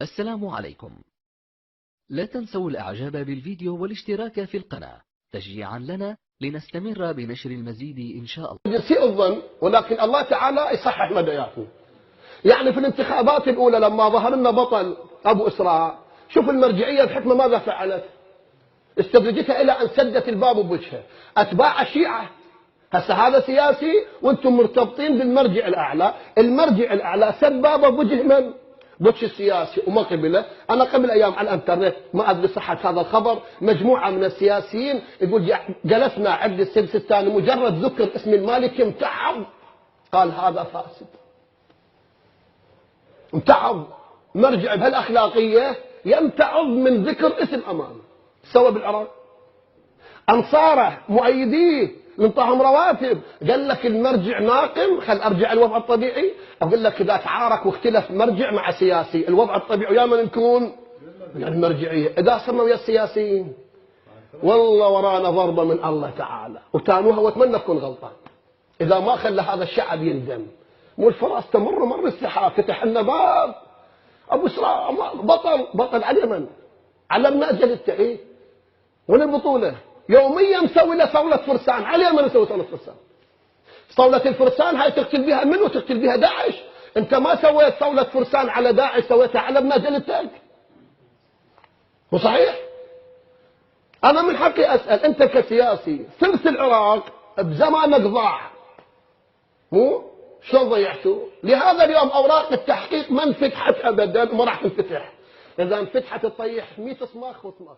السلام عليكم. لا تنسوا الإعجاب بالفيديو والاشتراك في القناة تشجيعا لنا لنستمر بنشر المزيد إن شاء الله. يسيء الظن، ولكن الله تعالى يصحح مداياته. يعني في الانتخابات الأولى لما ظهر لنا بطل أبو إسراء، شوف المرجعية بحكمة ماذا فعلت؟ استدرجتها إلى أن سدت الباب بوجهه. أتباع الشيعة هسه هذا سياسي وانتم مرتبطين بالمرجع الأعلى، المرجع الأعلى سد بابه بوجه من؟ بوجه السياسي وما قبله. أنا قبل أيام على الانترنت ما أدري صحة هذا الخبر، مجموعة من السياسيين يقول جلسنا عند السيد الثاني مجرد ذكر اسم المالكي امتعض، قال هذا فاسد. امتعض مرجع بهالأخلاقية يمتعض من ذكر اسم أمامه. سوى بالعراق أنصاره مؤيديه منطاهم رواتب، قال لك المرجع ناقم خل أرجع الوضع الطبيعي. أقول لك إذا تعارك واختلف مرجع مع سياسي الوضع الطبيعي يا من نكون المرجعية. إذا صرنا ويا السياسيين والله ورانا ضربة من الله تعالى وتانوها، واتمنى تكون غلطان إذا ما خلى هذا الشعب يندم. مو الفرص تمر مر السحاب، فتح لنا باب أبو إسراء بطل على اليمن، علمنا أجل التعيين وين البطولة؟ يوميا مسوي له صولة فرسان على اليمن، مسوي صولة فرسان. صولة الفرسان هاي تقتل بها منو؟ تقتل بها داعش. انت ما سويت صولة فرسان على داعش، سويتها على ابن أجل التلك. مو صحيح؟ أنا من حقي أسأل، أنت كسياسي ثلث العراق بزمانك ضاع، مو؟ شلون ضيعتوا؟ لهذا اليوم أوراق التحقيق ما انفتحت أبدا وما راح تنفتح. إذا انفتحت تطيح 100 صماخ وصماخ.